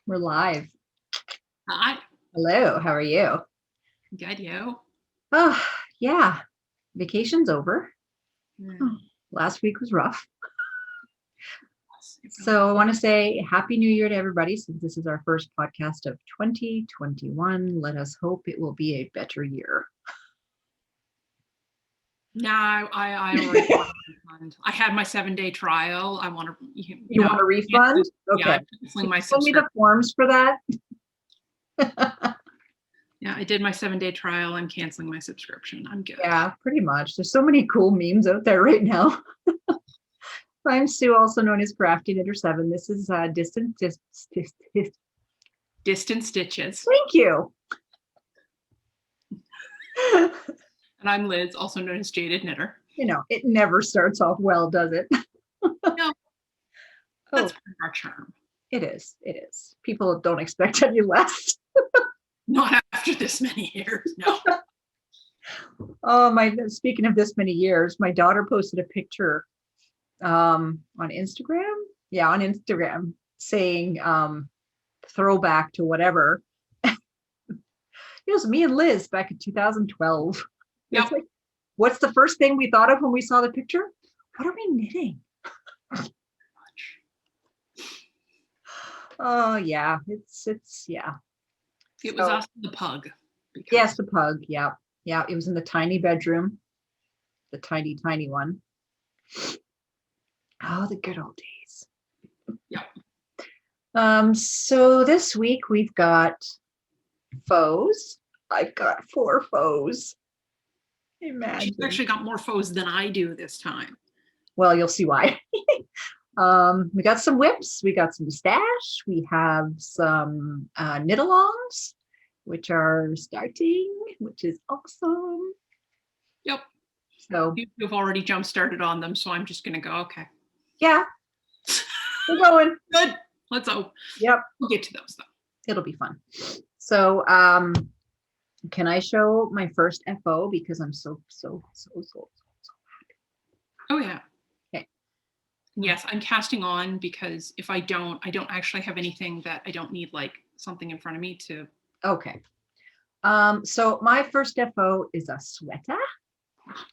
We're live. Hi. Hello, how are you? Good, you? Oh, yeah. Vacation's over. Mm. Last week was rough. Yes, So I want to say Happy New Year to everybody since this is our first podcast of 2021. Let us hope it will be a better year. No, I already want a refund. I had my 7-day trial. I want to, You want a refund? Yeah, Okay. I'm canceling my Send me the subscription. forms for that. Yeah, I did my 7-day trial. I'm canceling my subscription. I'm good. Yeah, pretty much. There's so many cool memes out there right now. I'm Sue, also known as Crafty Knitter 7. This is Distance stitches. Thank you. And I'm Liz, also known as Jaded Knitter. You know, it never starts off well, does it? No, that's part of our charm. It is. It is. People don't expect any less. Not after this many years, no. Oh, speaking of this many years, my daughter posted a picture on Instagram. Yeah, on Instagram saying throwback to whatever. It was me and Liz back in 2012. Yep. Like, what's the first thing we thought of when we saw the picture? What are we knitting? Oh yeah, it's yeah. It was us, the pug. Yes, the pug. Yeah. Yeah. It was in the tiny bedroom. The tiny one. Oh, the good old days. Yep. So this week we've got faux. I've got 4 faux. Imagine. She's actually got more faux than I do this time. Well, you'll see why. We got some whips. We got some stash. We have some knit-alongs, which are starting, which is awesome. Yep. So you've already jump started on them, so I'm just gonna go. Okay. Yeah. We're going. Good. Let's hope. Yep. We'll get to those though. It'll be fun. So can I show my first FO because I'm so happy. Oh yeah. Okay. Yes, I'm casting on because if I don't actually have anything that I don't need like something in front of me to. Okay. So my first FO is a sweater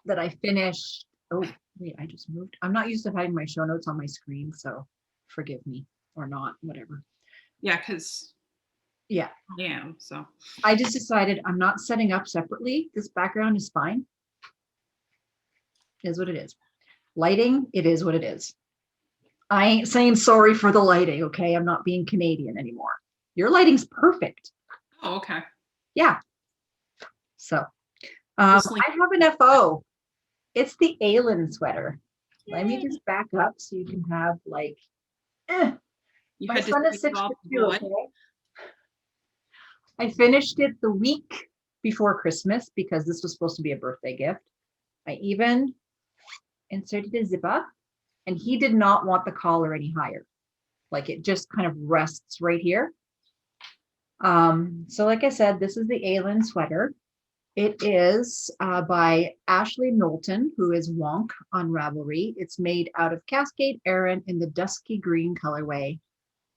that I finished. Oh, wait, I just moved. I'm not used to having my show notes on my screen, so forgive me or not, whatever. Yeah, because yeah, I am. So I just decided I'm not setting up separately. This background is fine. It is what it is. Lighting, it is what it is. I ain't saying sorry for the lighting, okay? I'm not being Canadian anymore. Your lighting's perfect. Oh, okay. Yeah. So I have an FO. It's the Aylin sweater. Yay. Let me just back up so you can have like, my son is 6 foot 2, okay? I finished it the week before Christmas because this was supposed to be a birthday gift. I even inserted a zipper, and he did not want the collar any higher. Like it just kind of rests right here. So like I said, this is the Aylin sweater. It is by Ashley Knowlton, who is Wonk on Ravelry. It's made out of Cascade Aran in the dusky green colorway.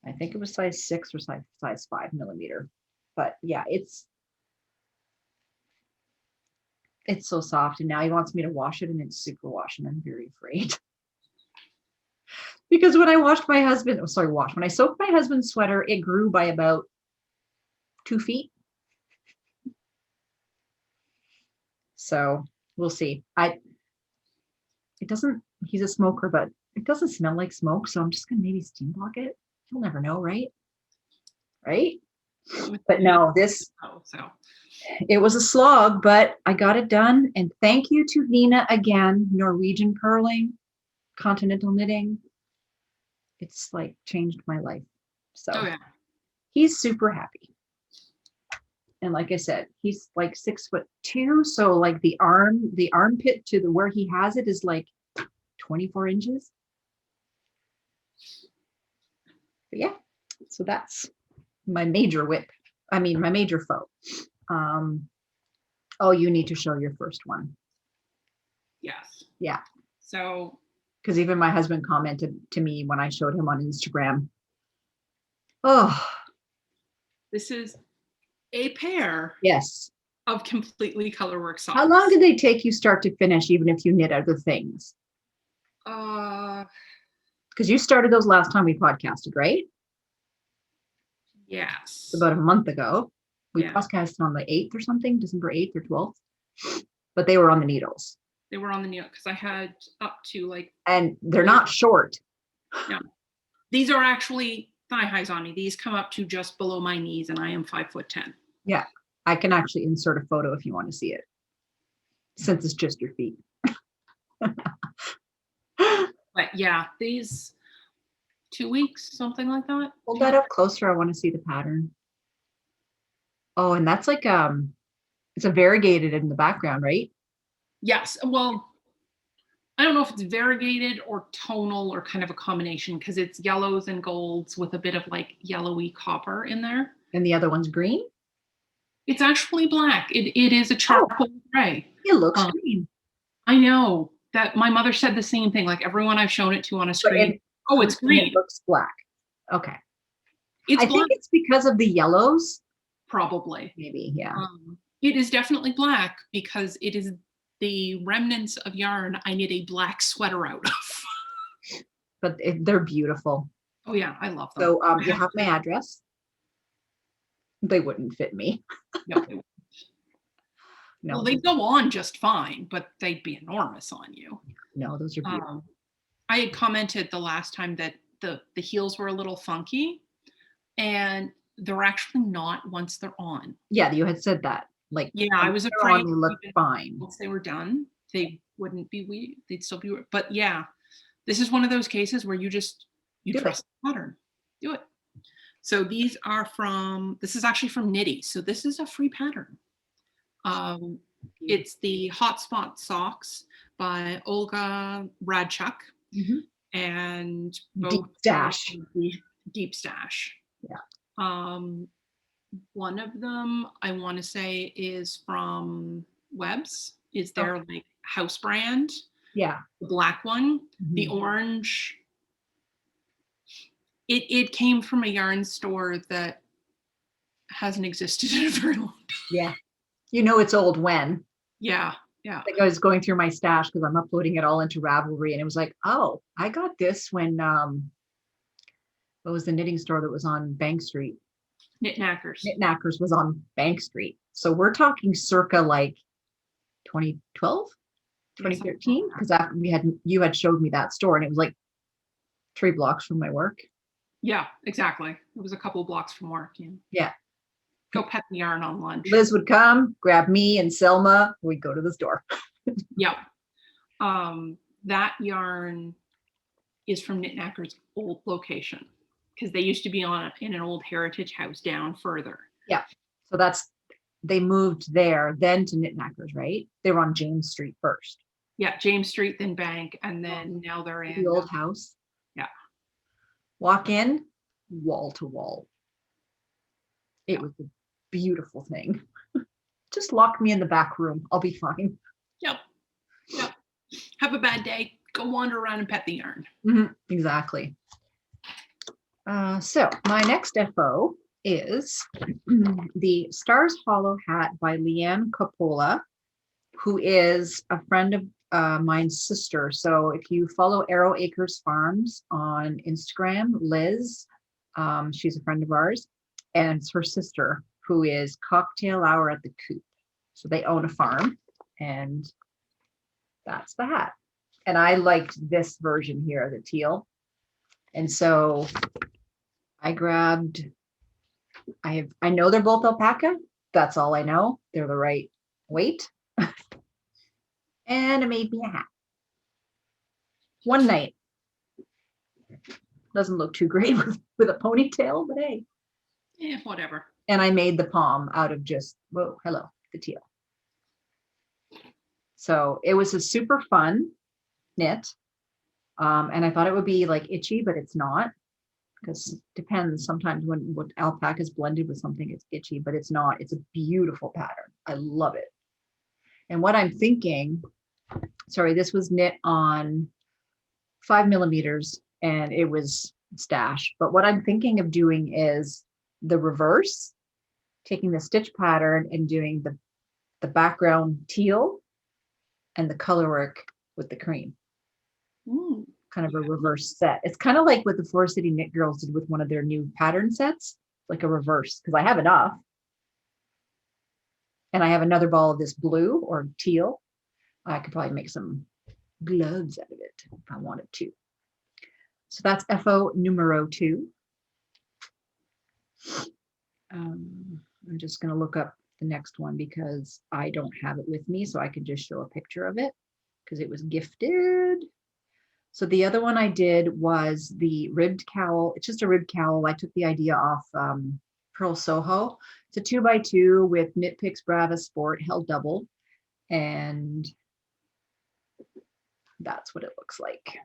I think it was size 6 or size 5 millimeter. But yeah, it's so soft. And now he wants me to wash it, and it's super wash, and I'm very afraid. Because when I when I soaked my husband's sweater, it grew by about 2 feet. So we'll see. He's a smoker, but it doesn't smell like smoke. So I'm just going to maybe steam block it. You'll never know, right? Right? But no, it was a slog, but I got it done. And thank you to Nina again, Norwegian Purling, Continental Knitting. It's like changed my life. So He's super happy. And like I said, he's like 6 foot 2. So like the armpit to where he has it is like 24 inches. But yeah, so that's my major whip. I mean, my major faux. Oh, you need to show your first one. Yes. Yeah. So. Because even my husband commented to me when I showed him on Instagram. Oh, This is a pair Yes. of completely colorwork socks. How long did they take you start to finish, even if you knit other things? Because you started those last time we podcasted, right? Yes. About a month ago. We Yeah. podcasted on the 8th or something, December 8th or 12th. But they were on the needles. They were on the needle because I had up to like. And they're not short. No. These are actually thigh highs on me. These come up to just below my knees, and I am 5'10". Yeah. I can actually insert a photo if you want to see it. Since it's just your feet. But yeah, these 2 weeks, something like that. Hold that up closer. I want to see the pattern. Oh, and that's like it's a variegated in the background, right? Yes. Well, I don't know if it's variegated or tonal or kind of a combination because it's yellows and golds with a bit of like yellowy copper in there. And the other one's green? It's actually black. It is a charcoal gray. It looks green. I know that my mother said the same thing. Like everyone I've shown it to on a screen. It's green. It looks black. Okay. I think it's because of the yellows. Probably. Maybe, yeah. It is definitely black because it is the remnants of yarn I knit a black sweater out of. But they're beautiful. Oh yeah, I love them. So you have my address. They wouldn't fit me. No, they wouldn't. No. Well, they go on just fine, but they'd be enormous on you. No, those are beautiful. I had commented the last time that the heels were a little funky, and they're actually not once they're on. Yeah, you had said that. Like, yeah, I was afraid they look fine. Once they were done, they wouldn't be weird. They'd still be weird. But yeah, this is one of those cases where you trust the pattern. Do it. So these are this is actually from Knitty. So this is a free pattern. It's the Hotspot Socks by Olga Radchuk and both Deep Stash. Yeah. One of them I want to say is from Webb's. Is their like house brand. Yeah. The black one. The orange. It came from a yarn store that hasn't existed in a very long time. Yeah. You know it's old when. Yeah. Yeah. Like I was going through my stash because I'm uploading it all into Ravelry, and it was like, oh, I got this when what was the knitting store that was on Bank Street? Knit Knackers. Knit Knackers was on Bank Street. So we're talking circa like 2012, 2013, because you had showed me that store, and it was like 3 blocks from my work. Yeah, exactly. It was a couple of blocks from work. Yeah. Go pet the yarn on lunch. Liz would come, grab me and Selma. We'd go to the store. Yep. That yarn is from Knit Knacker's old location because they used to be in an old heritage house down further. Yeah. So they moved there, then to Knit Knackers, right? They were on James Street first. Yeah, James Street, then Bank, and then now they're in the old house. Yeah. Walk in, wall to wall. It was a beautiful thing. Just lock me in the back room. I'll be fine. Yep. Have a bad day. Go wander around and pet the yarn. Exactly. So my next FO is the Stars Hollow hat by Leanne Coppola, who is a friend of mine's sister. So if you follow Arrow Acres Farms on Instagram, Liz, she's a friend of ours, and it's her sister, who is Cocktail Hour at the Coop. So they own a farm, and that's the hat. And I liked this version here, the teal. And so I grabbed, I know they're both alpaca. That's all I know. They're the right weight. And it made me a hat. One night. Doesn't look too great with a ponytail, but hey. Yeah, whatever. And I made the palm out of just, the teal. So it was a super fun knit. And I thought it would be like itchy, but it's not. Because it depends sometimes what alpaca is blended with something, it's itchy, but it's not. It's a beautiful pattern. I love it. And what I'm thinking, this was knit on 5 millimeters and it was stash. But what I'm thinking of doing is the reverse taking the stitch pattern and doing the background teal and the color work with the cream. Kind of a reverse set. It's kind of like what the Forest City Knit Girls did with one of their new pattern sets, like a reverse, because I have enough. And I have another ball of this blue or teal. I could probably make some gloves out of it if I wanted to. So that's FO numero 2. I'm just going to look up the next one because I don't have it with me, so I can just show a picture of it because it was gifted. So the other one I did was the ribbed cowl. It's just a ribbed cowl. I took the idea off Pearl Soho. It's a 2x2 with Knit Picks Brava Sport held double. And that's what it looks like.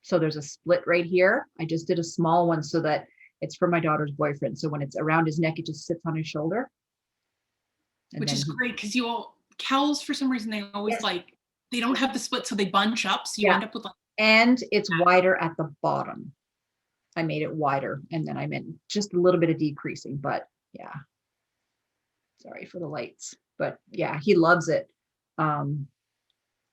So there's a split right here. I just did a small one so that it's for my daughter's boyfriend. So when it's around his neck, it just sits on his shoulder. Which is great because cowls, for some reason, they always they don't have the split, so they bunch up. So you end up with like. And it's wider at the bottom. I made it wider, and then I meant just a little bit of decreasing, but yeah. Sorry for the lights, but yeah, he loves it.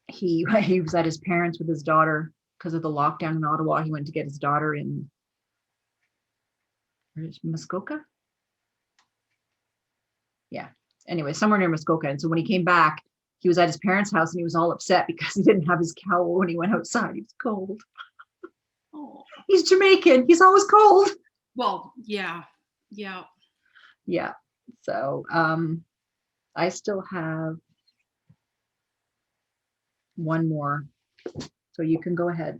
He was at his parents with his daughter because of the lockdown in Ottawa. He went to get his daughter in Muskoka. Yeah. Anyway, somewhere near Muskoka. And so when he came back, he was at his parents' house and he was all upset because he didn't have his cowl when he went outside. He was cold. Oh. He's Jamaican. He's always cold. Well, yeah. So I still have one more. So you can go ahead.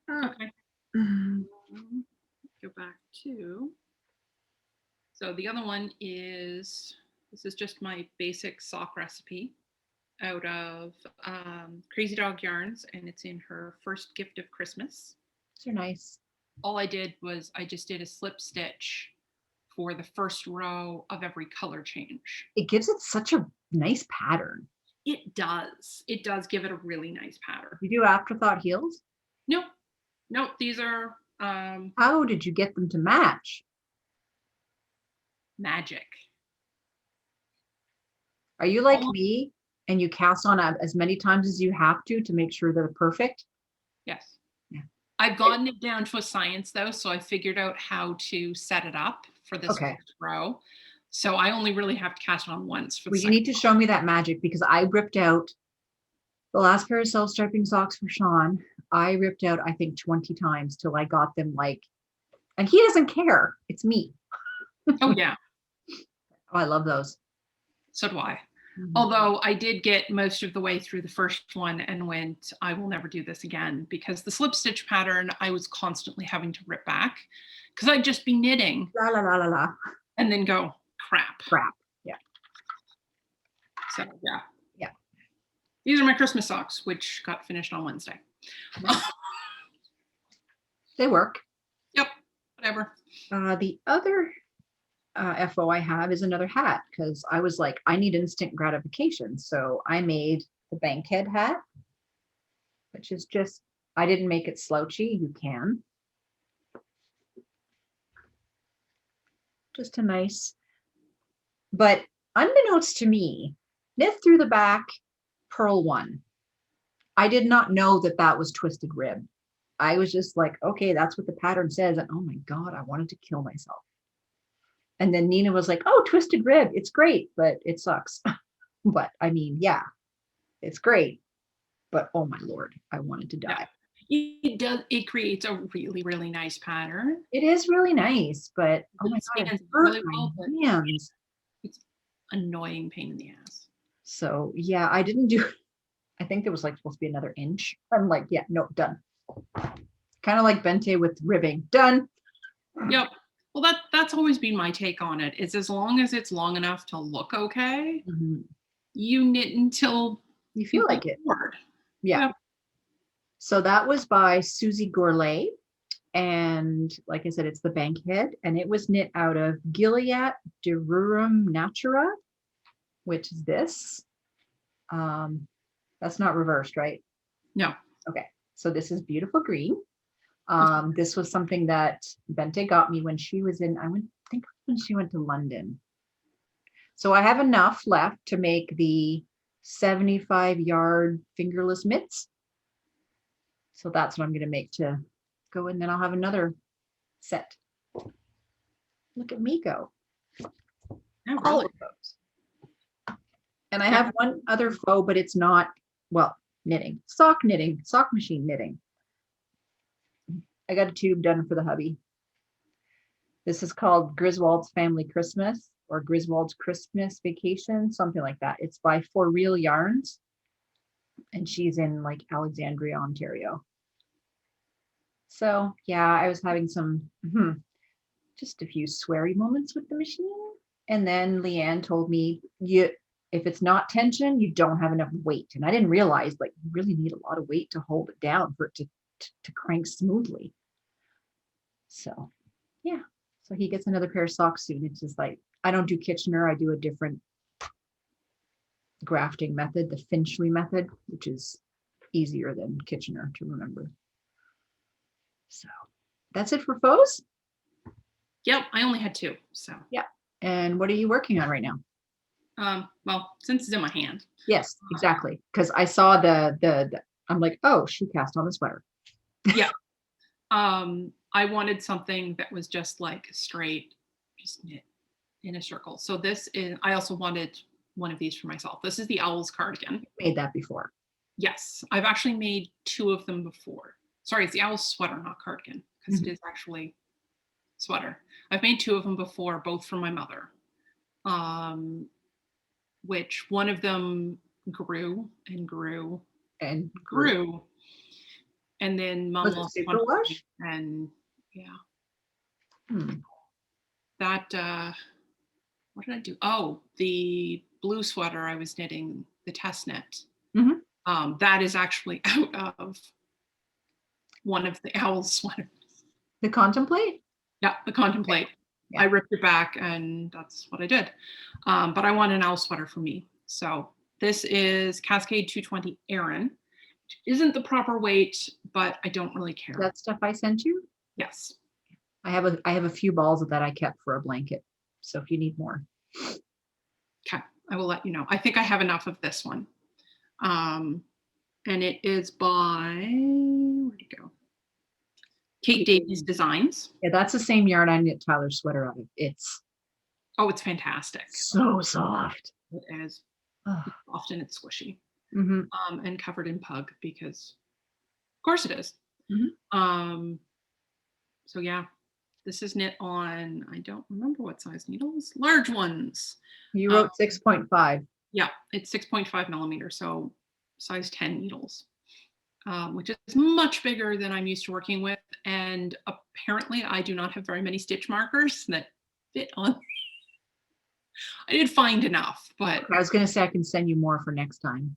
Okay. Go back to. So the other one is, this is just my basic sock recipe out of Crazy Dog Yarns, and it's in her first gift of Christmas. They're nice. All I did was I just did a slip stitch for the first row of every color change. It gives it such a nice pattern. It does. It does give it a really nice pattern. You do afterthought heels? No, these are. How did you get them to match? Magic. Are you like me and you cast on as many times as you have to make sure they're perfect? Yes. Yeah. I've gotten it down to a science though, so I figured out how to set it up for this first row. So I only really have to cast it on once. For the you need to show me that magic because I ripped out the last pair of self-striping socks for Sean. I ripped out, I think, 20 times till I got them and he doesn't care. It's me. Oh, yeah. Oh, I love those. So do I. Mm-hmm. Although I did get most of the way through the first one and went, I will never do this again because the slip stitch pattern, I was constantly having to rip back because I'd just be knitting. La, la, la, la, la. And then go, crap. Yeah. So, yeah. These are my Christmas socks, which got finished on Wednesday. They work. Yep. Whatever. The other FO I have is another hat because I was like, I need instant gratification. So I made the Bankhead Hat, which is just, I didn't make it slouchy. You can. Just a nice, but unbeknownst to me, knit through the back, purl one. I did not know that was twisted rib. I was just like, okay, that's what the pattern says. And oh my God, I wanted to kill myself. And then Nina was like, oh, twisted rib. It's great, but it sucks. But I mean, yeah, it's great. But oh my Lord, I wanted to die. It does. It creates a really, really nice pattern. It is really nice, but oh my God, it hurt my hands. It's annoying pain in the ass. So yeah, I didn't do, I think there was supposed to be another inch. I'm like, yeah, no, done. Kind of like Bente with ribbing, done. Yep. Well, that's always been my take on it. Is as long as it's long enough to look okay, you knit until you feel like it. Bored. Yeah. Yep. So that was by Susie Gourlay. And like I said, it's the Bankhead, and it was knit out of Gilead Derurum Natura, which is this. That's not reversed, right? No. Okay. So this is beautiful green. This was something that Bente got me when she was in, I think when she went to London. So I have enough left to make the 75-yard fingerless mitts. So that's what I'm going to make to go, and then I'll have another set. Look at me go. Oh, All really? of those. And I have one other faux, but it's not, well, knitting, sock machine knitting. I got a tube done for the hubby. This is called Griswold's Family Christmas or Griswold's Christmas Vacation, something like that. It's by For Real Yarns. And she's in like Alexandria, Ontario. So yeah, I was having some, just a few sweary moments with the machine. And then Leanne told me, if it's not tension, you don't have enough weight. And I didn't realize like you really need a lot of weight to hold it down for it to crank smoothly. So yeah, so he gets another pair of socks soon. It's just like, I don't do Kitchener. I do a different grafting method, the Finchley method, which is easier than Kitchener to remember. So that's it for faux. Yep, I only had 2. So yeah. And what are you working on right now? Well, since it's in my hand. Yes, exactly. Because I saw the I'm like, oh, she cast on the sweater. Yeah. I wanted something that was just like straight, just knit in a circle. So this is, I also wanted one of these for myself. This is the Owl's cardigan. You made that before. Yes, I've actually made 2 of them before. Sorry, it's the Owl's sweater, not cardigan, because it is actually sweater. I've made 2 of them before, both for my mother. Which one of them grew and grew and grew. And then Mom lost superwash. And yeah. That what did I do? Oh, the blue sweater I was knitting, the test knit. That is actually out of one of the Owl's sweaters. The Contemplate? Yeah, the Contemplate. Yeah. I ripped it back and that's what I did. But I want an owl sweater for me. So this is Cascade 220 Aran. Which isn't the proper weight, but I don't really care. That stuff I sent you? Yes. I have a few balls of that I kept for a blanket. So if you need more. Okay, I will let you know. I think I have enough of this one. And it is by, where'd it go? Kate Davies Designs. Yeah, that's the same yarn I knit Tyler's sweater out of. It's fantastic. So soft. It is. Often it's squishy. And covered in pug because of course it is. So yeah, this is knit on, I don't remember what size needles, large ones. You wrote 6.5. Yeah, it's 6.5 millimeters, so size 10 needles. Which is much bigger than I'm used to working with. And apparently I do not have very many stitch markers that fit on. I did find enough, but. I was going to say I can send you more for next time.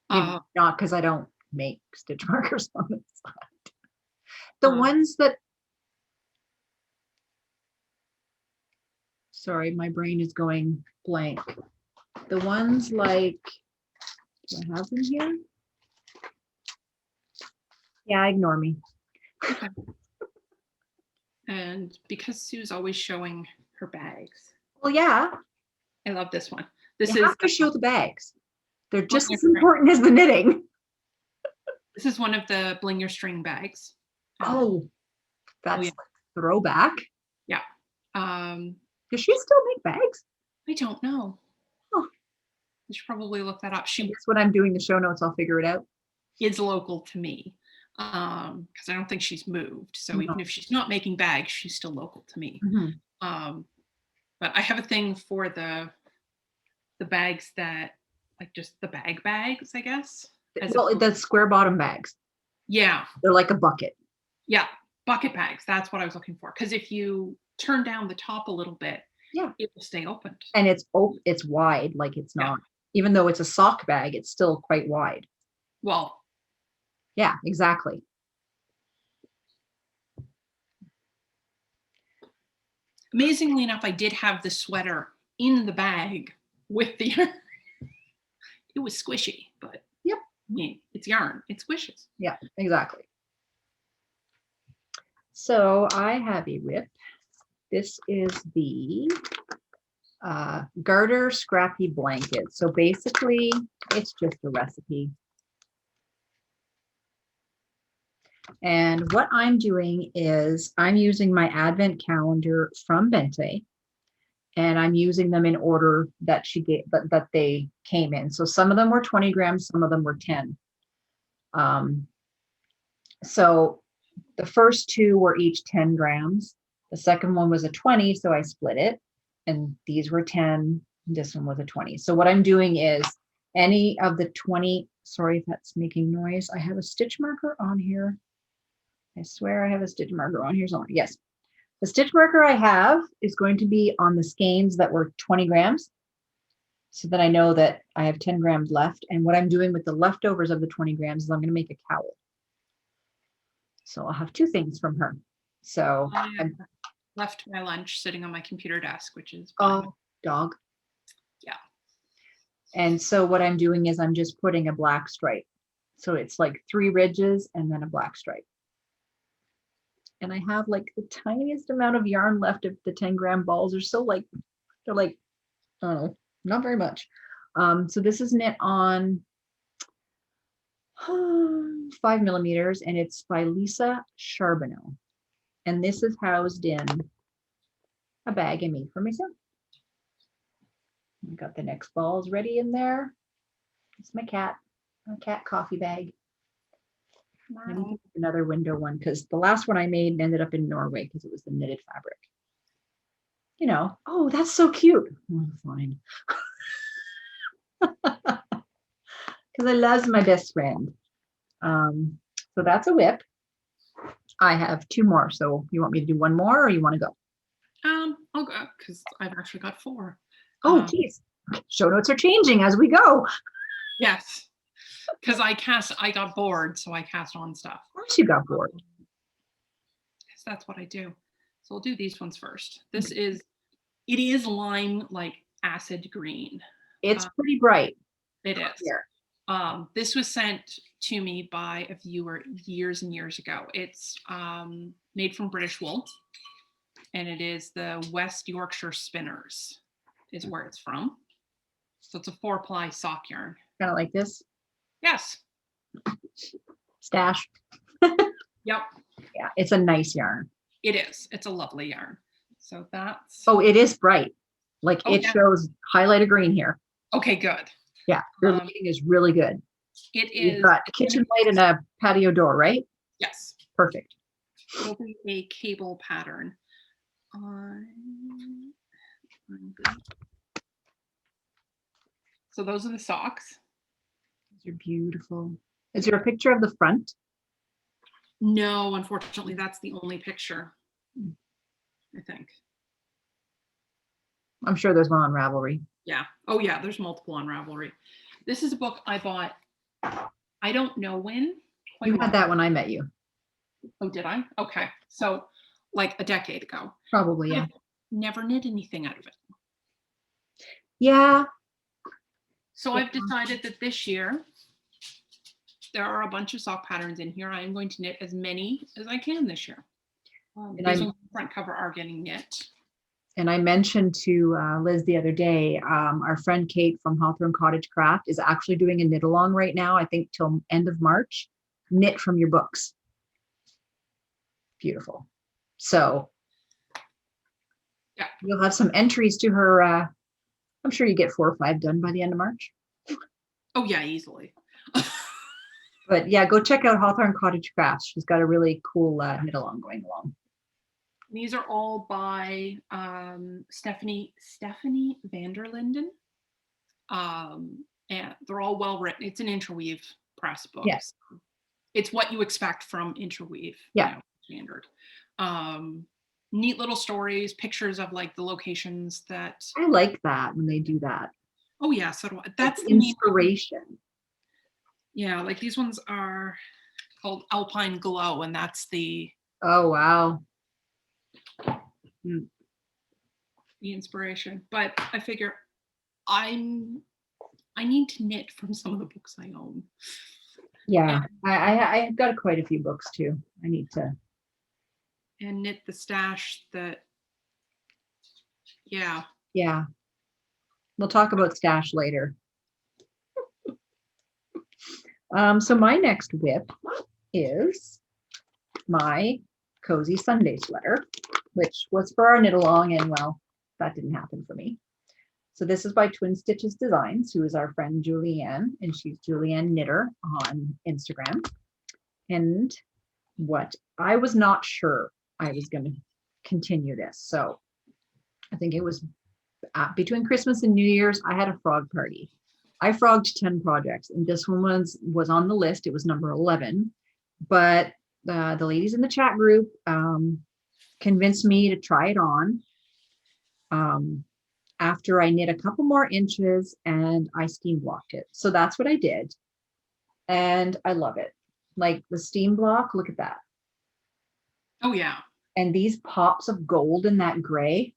Not because I don't make stitch markers on this side. The ones that. Sorry, my brain is going blank. The ones like, do I have them here? Yeah, ignore me. Okay. And because Sue's always showing her bags. Well, yeah. I love this one. You have to show the bags. They're just as important as the knitting. This is one of the Bling Your String bags. Oh, that's like throwback. Yeah. Does she still make bags? I don't know. Oh. I should probably look that up. That's what I'm doing the show notes. I'll figure it out. It's local to me. Because I don't think she's moved. So even if she's not making bags, she's still local to me. But I have a thing for the bags that, like just the bags, I guess. The square bottom bags. Yeah. They're like a bucket. Yeah. Bucket bags. That's what I was looking for. Because if you turn down the top a little bit, it will stay opened. And it's wide. Like it's not, even though it's a sock bag, it's still quite wide. Well, yeah, exactly. Amazingly enough, I did have the sweater in the bag with the yarn. It was squishy, but I mean, it's yarn. It squishes. Yeah, exactly. So I have a whip This is the Garter Scrappy blanket. So basically, it's just a recipe. And what I'm doing is I'm using my advent calendar from Bente, and I'm using them in order that she gave, that they came in. So some of them were 20 grams, some of them were 10. So the first two were each 10 grams. The second one was a 20, so I split it. And these were 10. This one was a 20. So what I'm doing is any of the 20, sorry if that's making noise. I have a stitch marker on here. I swear I have a stitch marker on here somewhere. Yes. The stitch marker I have is going to be on the skeins that were 20 grams. So that I know that I have 10 grams left. And what I'm doing with the leftovers of the 20 grams is I'm going to make a cowl. So I'll have two things from her. So I left my lunch sitting on my computer desk, which is dog. Yeah. And so what I'm doing is I'm just putting a black stripe. So it's like 3 ridges and then a black stripe. And I have like the tiniest amount of yarn left of the 10-gram balls. They're like, I don't know, not very much. So this is knit on 5 millimeters, and it's by Lisa Charbonneau. And this is housed in a bag I made for myself. I got the next balls ready in there. It's my cat coffee bag. Wow. I need to make another window one because the last one I made ended up in Norway because it was the knitted fabric. You know, oh, that's so cute. Oh, fine. Because I love my best friend. So that's a whip. I have 2 more. So you want me to do one more or you want to go? I'll go because I've actually got 4. Oh, geez. Show notes are changing as we go. Yes. Because I got bored, so I cast on stuff. Of course you got bored. Because that's what I do. So we'll do these ones first. It is lime, like acid green. It's pretty bright. It is. Here. This was sent to me by a viewer years and years ago. It's made from British wool, and it is the West Yorkshire Spinners is where it's from. So it's a 4-ply sock yarn. Kind of like this? Yes. Stash. Yep. Yeah, it's a nice yarn. It is. It's a lovely yarn. So that's... Oh, it is bright. Like it shows highlighter green here. Okay, good. Yeah, your lighting is really good. It is. You've got a kitchen light and a patio door, right? Yes. Perfect. It'll be a cable pattern. So those are the socks. These are beautiful. Is there a picture of the front? No, unfortunately, that's the only picture, I think. I'm sure there's one on Ravelry. Yeah. Oh, yeah, there's multiple on Ravelry. This is a book I bought, I don't know when. You had that when I met you. Oh, did I? Okay. So like a decade ago. Probably, yeah. I've never knit anything out of it. Yeah. So I've decided that this year, there are a bunch of sock patterns in here. I am going to knit as many as I can this year. These on the front cover are getting knit. And I mentioned to Liz the other day, our friend Kate from Hawthorne Cottage Craft is actually doing a knit along right now, I think till end of March. Knit from your books. Beautiful. So yeah, you'll have some entries to her. I'm sure you get 4 or 5 done by the end of March. Oh yeah, easily. But yeah, go check out Hawthorne Cottage Crafts. She's got a really cool knit along going along. These are all by Stephanie Vanderlinden. And they're all well written. It's an interweave press book. Yes. It's what you expect from interweave. Yeah. Standard. Neat little stories, pictures of like the locations that. I like that when they do that. Oh yeah, so do I. That's the inspiration. Yeah, like these ones are called Alpine Glow, and that's the. Oh wow. The inspiration, but I figure I need to knit from some of the books I own. Yeah, I've got quite a few books too. I need to. And knit the stash that Yeah. Yeah. We'll talk about stash later. So my next whip is my cozy Sundae sweater, which was for our knit along, and well, that didn't happen for me. So this is by Twin Stitches Designs, who is our friend Leanne, and she's Leanne Knitter on Instagram. And what I was not sure I was going to continue this. So I think it was between Christmas and New Year's, I had a frog party. I frogged 10 projects, and this one was on the list. It was number 11, but the ladies in the chat group convinced me to try it on after I knit a couple more inches and I steam blocked it. So that's what I did, and I love it. Like the steam block, look at that. Oh yeah. And these pops of gold in that gray.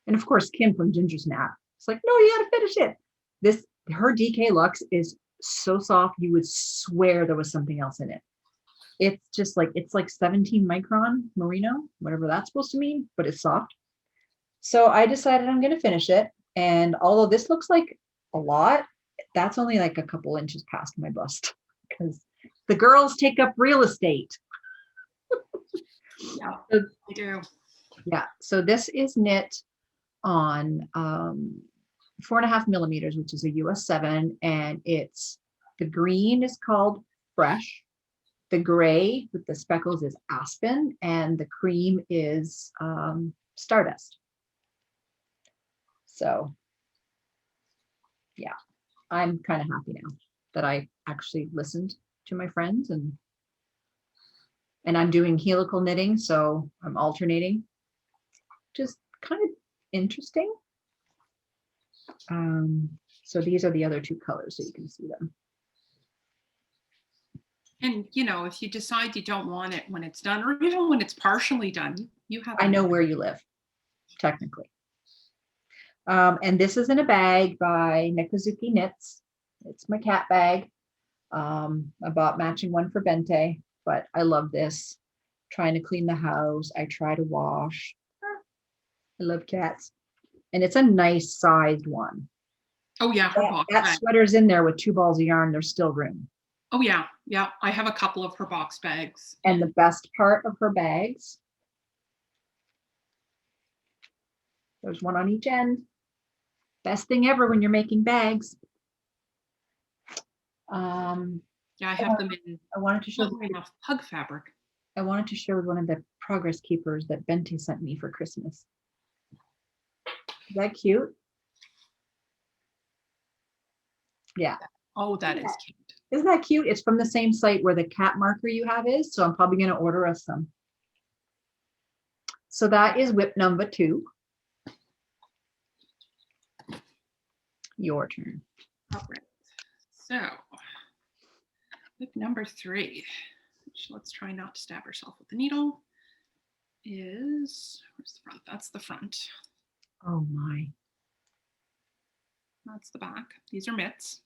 And of course, Kim from Ginger Snap. It's like, no, you gotta finish it. Her DK Luxe is so soft, you would swear there was something else in it. It's just like, it's like 17 micron merino, whatever that's supposed to mean, but it's soft. So I decided I'm gonna finish it. And although this looks like a lot, that's only like a couple inches past my bust because the girls take up real estate. Yeah, I do. Yeah, so this is knit on 4.5 millimeters, which is a US 7, and the green is called Fresh, the gray with the speckles is Aspen, and the cream is Stardust. So yeah, I'm kind of happy now that I actually listened to my friends, and I'm doing helical knitting, so I'm alternating. Just kind of interesting. So these are the other two colors, so you can see them. And if you decide you don't want it when it's done, or even when it's partially done, you have. I know where you live, technically. And this is in a bag by Nikazuki Knits. It's my cat bag. I bought matching one for Bente, but I love this. Trying to clean the house. I try to wash. I love cats. And it's a nice sized one. Oh yeah, that sweater's in there with 2 balls of yarn. There's still room. Oh yeah, yeah. I have a couple of her box bags. And the best part of her bags, there's one on each end. Best thing ever when you're making bags. Yeah, I have them in. I wanted to show pug fabric. I wanted to share with one of the progress keepers that Bente sent me for Christmas. Is that cute? Yeah. Oh, that is cute. Isn't that cute? It's from the same site where the cat marker you have is, so I'm probably going to order us some. So that is whip number 2. Your turn. All right. So whip number 3, which let's try not to stab herself with the needle, is, where's the front? That's the front. Oh my. That's the back. These are mitts.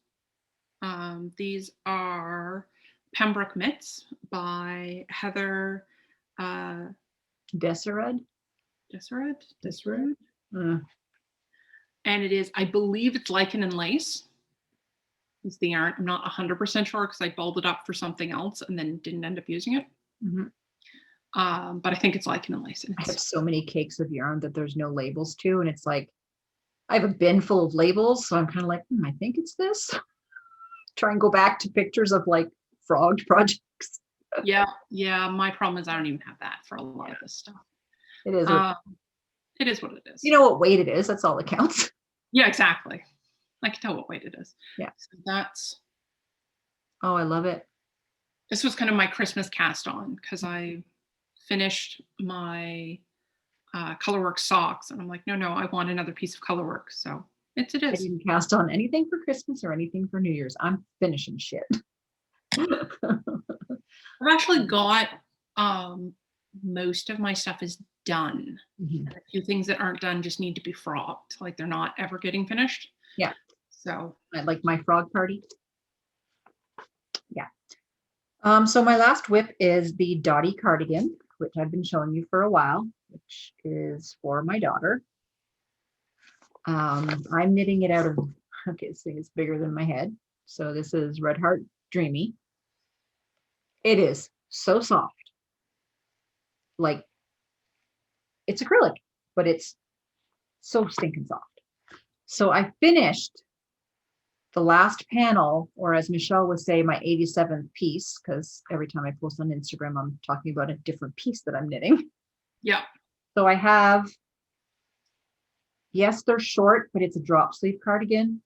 These are Pembroke mitts by Heather Desserud. And it is, I believe it's lichen and lace. Is the yarn. I'm not 100% sure because I balled it up for something else and then didn't end up using it. Mm-hmm. But I think it's lichen and lace. I have so many cakes of yarn that there's no labels to, and it's like I have a bin full of labels, so I'm kind of like, I think it's this. Try and go back to pictures of like frogged projects. Yeah. My problem is I don't even have that for a lot of this stuff. It is. It is what it is. You know what weight it is. That's all that counts. Yeah, exactly. I can tell what weight it is. Yeah. So that's. Oh, I love it. This was kind of my Christmas cast on because I finished my colorwork socks and I'm like, no, I want another piece of colorwork. So it is. I didn't cast on anything for Christmas or anything for New Year's. I'm finishing shit. I've actually got most of my stuff is done. Mm-hmm. A few things that aren't done just need to be frogged. Like they're not ever getting finished. Yeah. So I like my frog party. Yeah. So my last whip is the Dottie cardigan, which I've been showing you for a while. which is for my daughter. I'm knitting it out of, okay, this thing is bigger than my head. So this is Red Heart Dreamy. It is so soft. Like, it's acrylic, but it's so stinking soft. So I finished the last panel, or as Michelle would say, my 87th piece, because every time I post on Instagram, I'm talking about a different piece that I'm knitting. Yeah. So I have, yes, they're short, but it's a drop sleeve cardigan.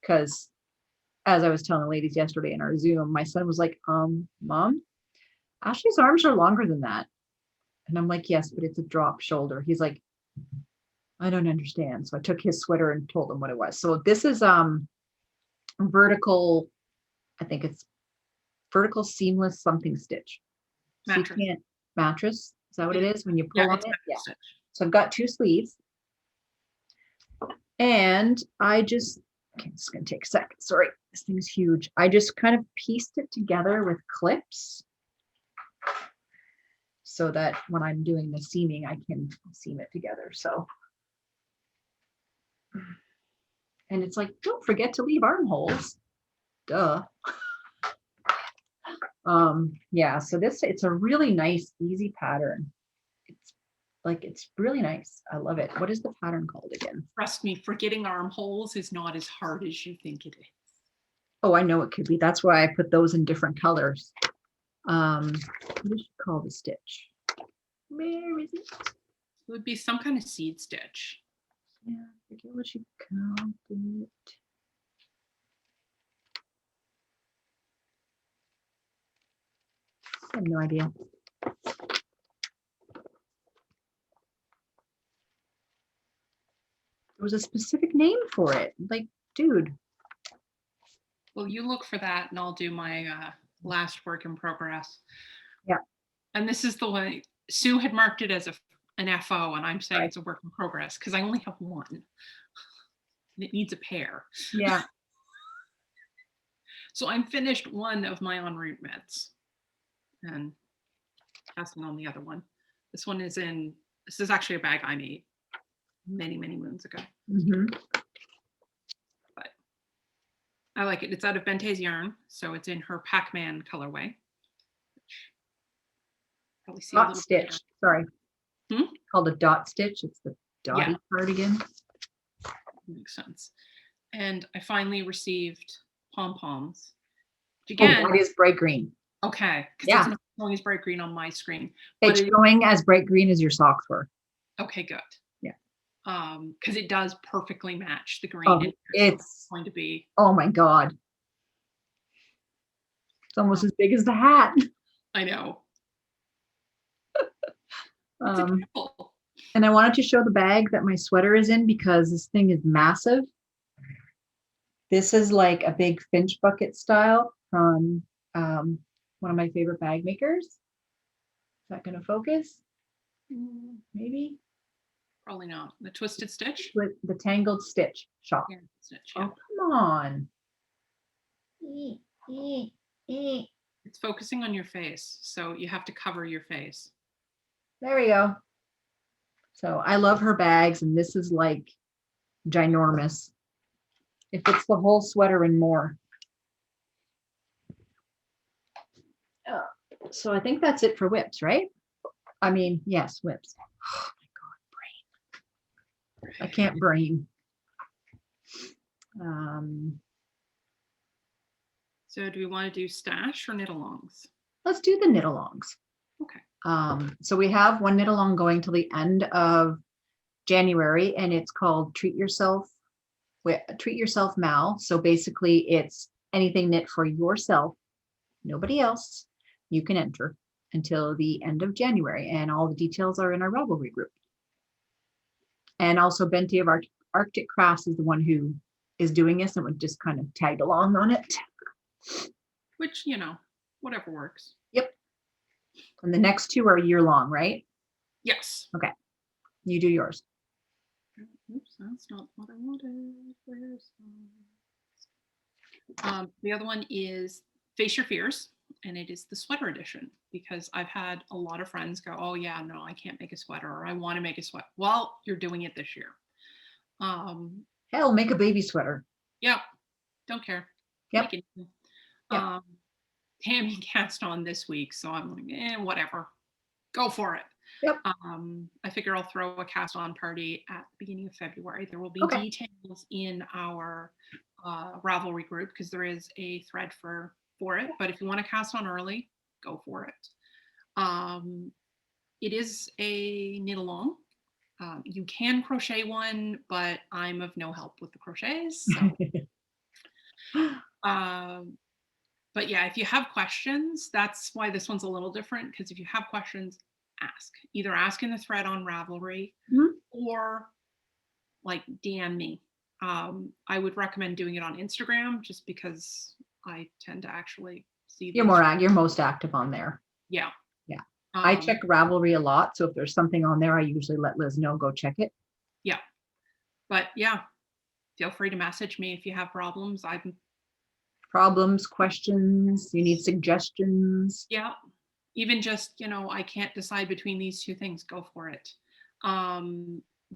Because as I was telling the ladies yesterday in our Zoom, my son was like, Mom, Ashley's arms are longer than that. And I'm like, yes, but it's a drop shoulder. He's like, I don't understand. So I took his sweater and told him what it was. So this is vertical, I think it's vertical seamless something stitch. So Mattress. you can't, mattress, is that what it is when you pull on it? Yeah. Stitch. So I've got 2 sleeves. And I just, okay, it's going to take a second. Sorry, this thing is huge. I just kind of pieced it together with clips so that when I'm doing the seaming, I can seam it together. So, and it's like, don't forget to leave armholes. Duh. Yeah, so it's a really nice, easy pattern. It's really nice. I love it. What is the pattern called again? Trust me, forgetting armholes is not as hard as you think it is. Oh, I know it could be. That's why I put those in different colors. What did you call the stitch? Where is it? It would be some kind of seed stitch. Yeah, I forget what you called it. I have no idea. There was a specific name for it. Like, dude. Well, you look for that and I'll do my last work in progress. Yeah. And this is the way Sue had marked it as an FO, and I'm saying Right. it's a work in progress because I only have one. And it needs a pair. Yeah. So I'm finished one of my en route mitts and passing on the other one. This is actually a bag I made many, many moons ago. Mm-hmm. But I like it. It's out of Bente's yarn, so it's in her Pac-Man colorway. Probably see Dot stitch. Sorry. Called a dot stitch. It's the dotty cardigan. Makes sense. And I finally received Pom Poms. Again, that is bright green. Okay. Yeah. It's not showing as bright green on my screen. It's showing as bright green as your socks were. Okay, good. Yeah. Because it does perfectly match the green. Oh, it's going to be. Oh my God. It's almost as big as the hat. I know. And I wanted to show the bag that my sweater is in because this thing is massive. This is like a big Finch bucket style from one of my favorite bag makers. Is that going to focus? Maybe? Probably not. The Twisted Stitch? With the Tangled Stitch shop. Yeah, stitch, yeah. Oh, come on. It's focusing on your face, so you have to cover your face. There we go. So I love her bags, and this is like ginormous. If it's the whole sweater and more. So I think that's it for whips, right? I mean, yes, whips. Oh my God, brain. I can't brain. So do we want to do stash or knit alongs? Let's do the knit alongs. Okay. So we have one knit along going till the end of January, and it's called Treat Yourself Mal. So basically it's anything knit for yourself, nobody else. You can enter until the end of January, and all the details are in our Ravelry group. And also Bente of Arctic Crafts is the one who is doing this and would just kind of tag along on it. Which, whatever works. Yep. And the next 2 are year long, right? Yes. Okay. You do yours. Oops, that's not what I wanted. Where's the other one is Face Your Fears. and it is the sweater edition, because I've had a lot of friends go, oh yeah, no, I can't make a sweater, or I want to make a sweater. Well, you're doing it this year. Hell, make a baby sweater. Yep. Don't care. Yep. Make it. Yep. Tammy cast on this week, so I'm like, whatever. Go for it. Yep. I figure I'll throw a cast on party at the beginning of February. There will be details in our Ravelry group, because there is a thread for it. But if you want to cast on early, go for it. It is a knit along. You can crochet one, but I'm of no help with the crochets. So. But yeah, if you have questions, that's why this one's a little different, because if you have questions, ask. Either ask in the thread on Ravelry, or like DM me. I would recommend doing it on Instagram, just because I tend to actually see. You're most active on there. Yeah. Yeah. I check Ravelry a lot, so if there's something on there, I usually let Liz know, go check it. Yeah. But yeah, feel free to message me if you have problems. Problems, questions, you need suggestions. Yeah. Even just, I can't decide between these two things, go for it.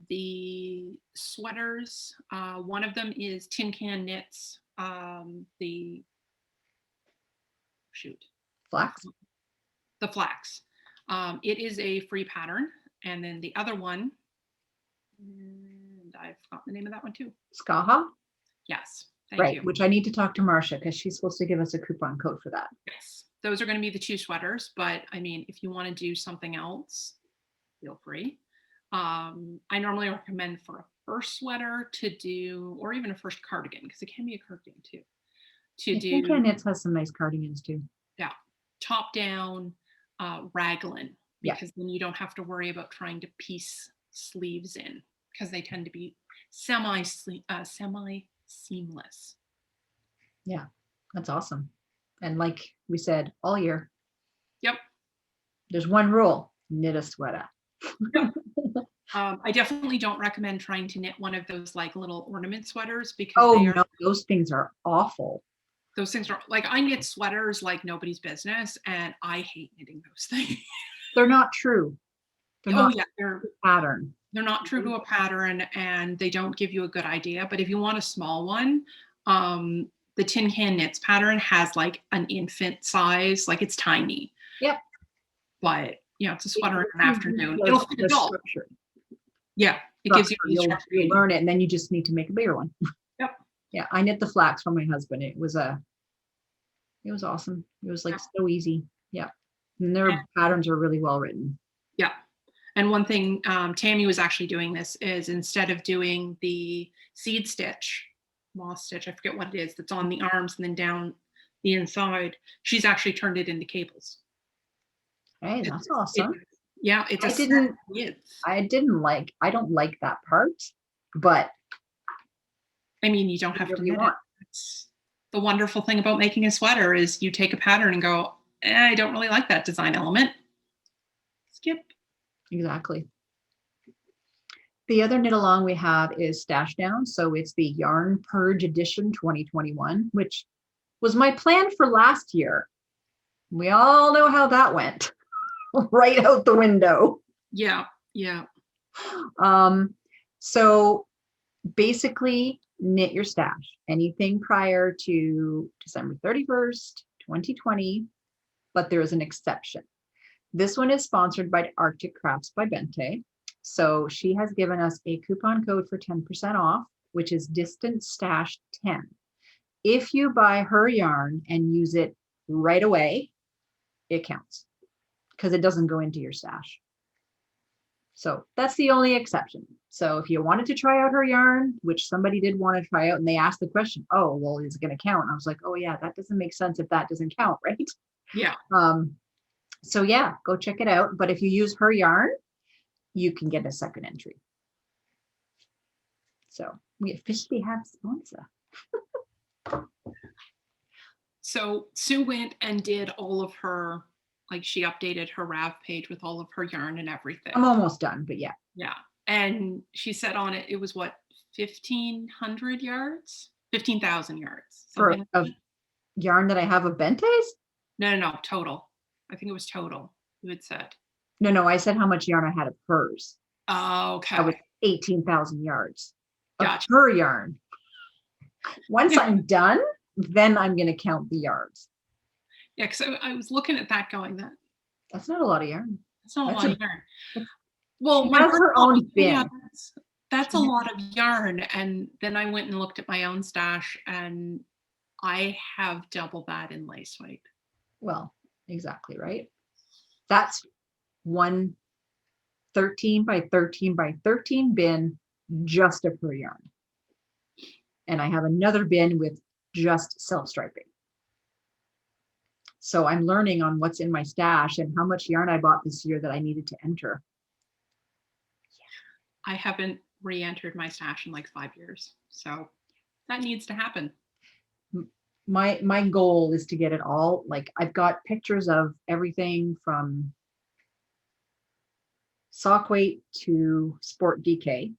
The sweaters, one of them is Tin Can Knits, Flax? The flax. It is a free pattern. And then the other one, and I've forgotten the name of that one too. Skaha? Yes. Thank you. Which I need to talk to Marcia, because she's supposed to give us a coupon code for that. Yes. Those are going to be the two sweaters, but I mean, if you want to do something else, feel free. I normally recommend for a first sweater to do, or even a first cardigan, because it can be a cardigan too. Tin Can Knits has some nice cardigans too. Yeah. Top down raglan, because then you don't have to worry about trying to piece sleeves in, because they tend to be semi seamless. Yeah, that's awesome. And like we said, all year. Yep. There's one rule: knit a sweater. Yep. I definitely don't recommend trying to knit one of those like little ornament sweaters, because those things are awful. Those things are like, I knit sweaters like nobody's business, and I hate knitting those things. They're not true. They're pattern. They're not true to a pattern, and they don't give you a good idea. But if you want a small one, the Tin Can Knits pattern has like an infant size, like it's tiny. Yep. But it's a sweater in an afternoon. It'll fit adult. Yeah, it gives you the structure. You learn it, and then you just need to make a bigger one. Yep. Yeah, I knit the flax for my husband. It was awesome. It was like so easy. Yeah, and their patterns are really well written. Yeah. And one thing, Tammy was actually doing this, is instead of doing the seed stitch, moss stitch, I forget what it is, that's on the arms and then down the inside, she's actually turned it into cables. Hey, that's awesome. I don't like that part, but I mean, you don't have to knit it. It's the wonderful thing about making a sweater is you take a pattern and go, I don't really like that design element. Skip. Exactly. The other knit along we have is Stash Down. So it's the Yarn Purge Edition 2021, which was my plan for last year. We all know how that went. Right out the window. Yeah, yeah. So basically, knit your stash. Anything prior to December 31st, 2020, but there is an exception. This one is sponsored by Arctic Crafts by Bente. So she has given us a coupon code for 10% off, which is Distant Stash 10. If you buy her yarn and use it right away, it counts, because it doesn't go into your stash. So that's the only exception. So if you wanted to try out her yarn, which somebody did want to try out, and they asked the question, oh, well, is it going to count? And I was like, oh yeah, that doesn't make sense if that doesn't count, right? Yeah. So yeah, go check it out. But if you use her yarn, you can get a second entry. So we officially have a sponsor. So Sue went and did all of her, like she updated her Rav page with all of her yarn and everything. I'm almost done, but yeah. Yeah. And she said on it, it was what, 1,500 yards? 15,000 yards. For a yarn that I have of Bente's? No, total. I think it was total. You had said. No, I said how much yarn I had of hers. Oh, okay. I was 18,000 yards of Gotcha. her yarn. Once I'm done, then I'm going to count the yards. Yeah, because I was looking at that going, that's not a lot of yarn. That's not a lot of yarn. Well, she has her own bin. Yeah, that's a lot of yarn. And then I went and looked at my own stash, and I have double that in lace weight. Well, exactly, right? That's one 13 by 13 by 13 bin just of her yarn. And I have another bin with just self-striping. So I'm learning on what's in my stash and how much yarn I bought this year that I needed to enter. I haven't re-entered my stash in like 5 years. So that needs to happen. My goal is to get it all. Like, I've got pictures of everything from sock weight to sport DK.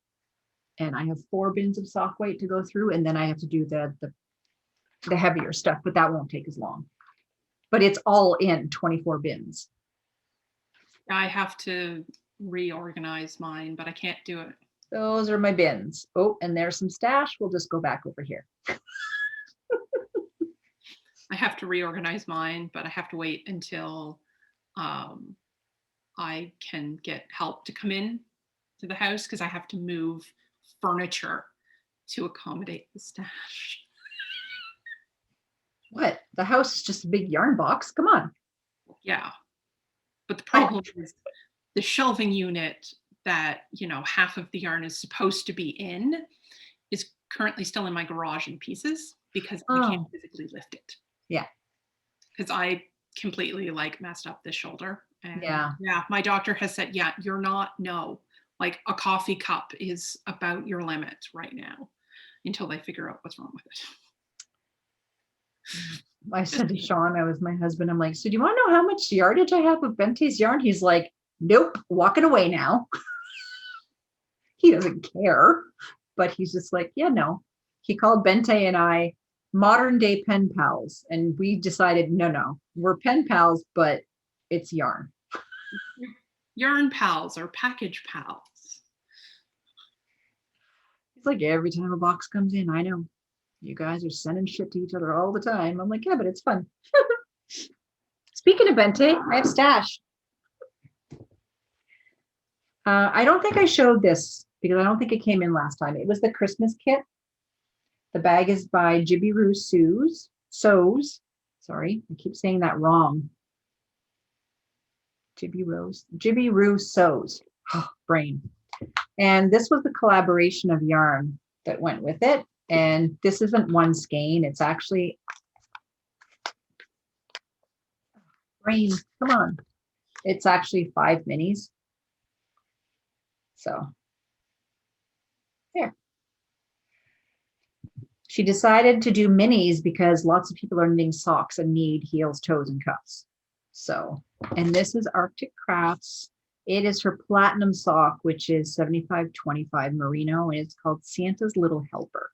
And I have 4 bins of sock weight to go through. And then I have to do the heavier stuff, but that won't take as long. But it's all in 24 bins. I have to reorganize mine, but I can't do it. Those are my bins. Oh, and there's some stash. We'll just go back over here. I have to reorganize mine, but I have to wait until I can get help to come in to the house, because I have to move furniture to accommodate the stash. What? The house is just a big yarn box. Come on. Yeah. But the problem is the shelving unit that, half of the yarn is supposed to be in is currently still in my garage in pieces because I can't physically lift it. Yeah. Because I completely messed up this shoulder. And yeah, my doctor has said, you're not, like a coffee cup is about your limit right now until they figure out what's wrong with it. I said to Sean, I was my husband, I'm like, so do you want to know how much yardage I have with Bente's yarn? He's like, nope, walking away now. He doesn't care, but he's just like, yeah, no. He called Bente and I modern day pen pals. And we decided, no, we're pen pals, but it's yarn. Yarn pals or package pals. It's like every time a box comes in, I know. You guys are sending shit to each other all the time. I'm like, yeah, but it's fun. Speaking of Bente, I have stash. I don't think I showed this because I don't think it came in last time. It was the Christmas kit. The bag is by Jibby Roo Sews. Sorry, I keep saying that wrong. Jibby Roo Sews. Oh, brain. And this was the collaboration of yarn that went with it. And this isn't one skein. It's actually, brain, come on. It's actually 5 minis. So, there. She decided to do minis because lots of people are knitting socks and need heels, toes, and cuffs. So, and this is Arctic Crafts. It is her platinum sock, which is 75/25 merino, and it's called Santa's Little Helper.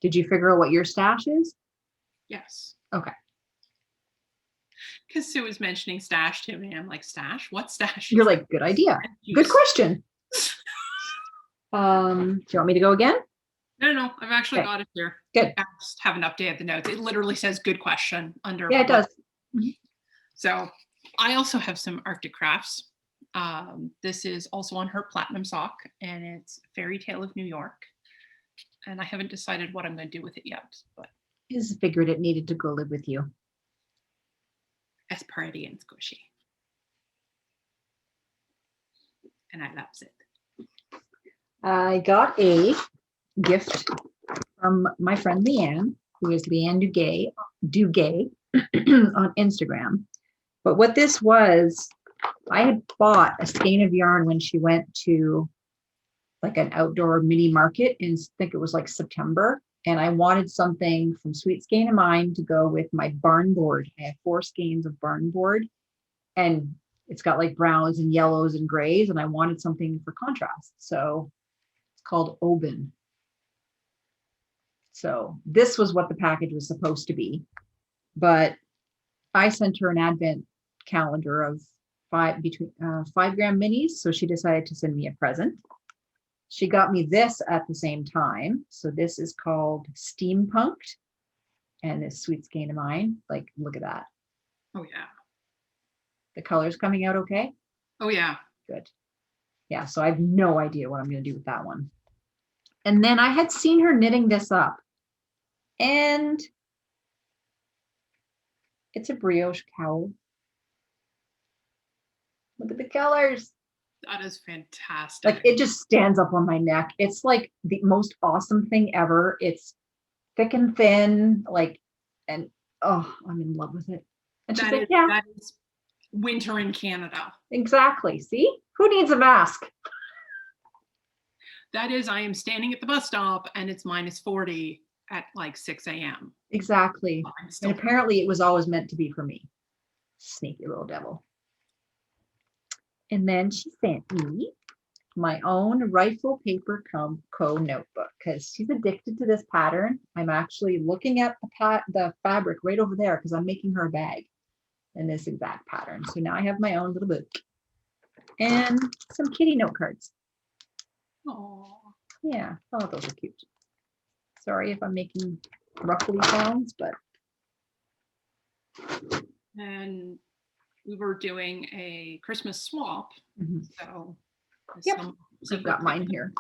Did you figure out what your stash is? Yes. Okay. Because Sue was mentioning stash to me. I'm like, stash? What stash? You're like, good idea. Good question. Do you want me to go again? No, I've actually got it here. Good. I just haven't updated the notes. It literally says good question under. Yeah, it does. So I also have some Arctic Crafts. This is also on her platinum sock, and it's Fairy Tale of New York. And I haven't decided what I'm going to do with it yet, but I just figured it needed to go live with you. it's pretty and squishy, and I love it. I got a gift from my friend Leanne, who is Leanne Dugay on Instagram. But what this was, I had bought a skein of yarn when she went to like an outdoor mini market in, I think it was like September. And I wanted something from Sweet Skein of Mine to go with my barn board. I have 4 skeins of barn board, and it's got like browns and yellows and grays. And I wanted something for contrast. So it's called Oban. So this was what the package was supposed to be. But I sent her an advent calendar of 5 gram minis. So she decided to send me a present. She got me this at the same time. So this is called Steampunked. And this sweet skein of mine, like, look at that. Oh, yeah. The color's coming out okay? Oh, yeah. Good. Yeah, so I have no idea what I'm going to do with that one. And then I had seen her knitting this up. And it's a brioche cowl. Look at the colors. That is fantastic. Like, it just stands up on my neck. It's like the most awesome thing ever. It's thick and thin, like, and oh, I'm in love with it. And she's like, yeah, that is winter in Canada. Exactly. See, who needs a mask? That is, I am standing at the bus stop and it's -40 at like 6 a.m. Exactly. And apparently it was always meant to be for me. Sneaky little devil. And then she sent me my own Rifle Paper Co. notebook because she's addicted to this pattern. I'm actually looking at the fabric right over there because I'm making her a bag in this exact pattern. So now I have my own little book and some kitty note cards. Oh, yeah. Oh, those are cute. Sorry if I'm making ruffly sounds, but. And we were doing a Christmas swap. So yep. I've got mine here.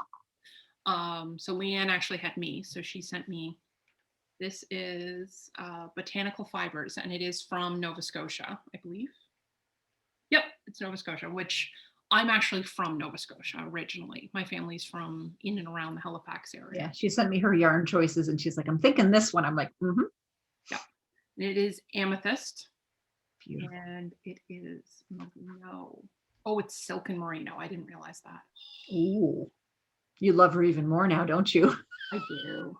So Leanne actually had me, so she sent me. This is Botanical Fibers, and it is from Nova Scotia, I believe. Yep, it's Nova Scotia, which I'm actually from Nova Scotia originally. My family's from in and around the Halifax area. Yeah, she sent me her yarn choices, and she's like, "I'm thinking this one." I'm like, "Mm-hmm." Yeah, and it is amethyst. Beautiful. And it is merino. Oh, it's silk and merino. I didn't realize that. Ooh, you love her even more now, don't you? I do.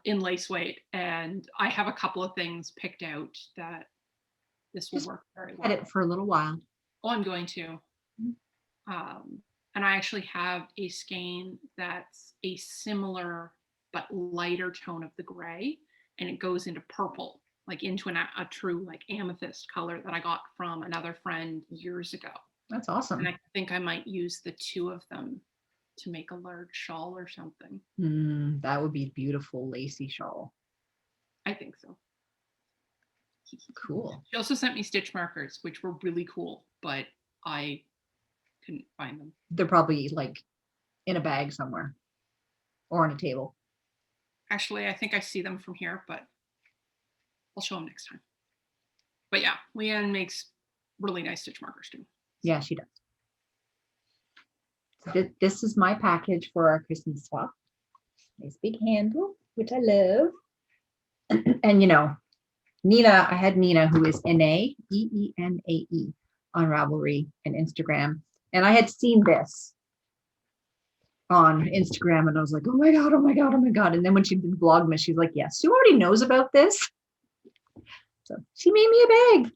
In lace weight, and I have a couple of things picked out that this will work very well. Edit for a little while. Oh, I'm going to. And I actually have a skein that's a similar but lighter tone of the gray, and it goes into purple, like into a true like amethyst color that I got from another friend years ago. That's awesome. And I think I might use the two of them to make a large shawl or something. That would be beautiful lacy shawl. I think so. Cool. She also sent me stitch markers, which were really cool, but I couldn't find them. They're probably like in a bag somewhere or on a table. Actually, I think I see them from here, but I'll show them next time. But yeah, Leanne makes really nice stitch markers too. Yeah, she does. So this is my package for our Christmas swap. Nice big handle, which I love. And you know, Nina, I had Nina, who is Enae, E-E-N-A-E, on Ravelry and Instagram. And I had seen this on Instagram and I was like, oh my God, oh my God, oh my God. And then when she did Vlogmas, she's like, yes, Sue already knows about this. So she made me a bag.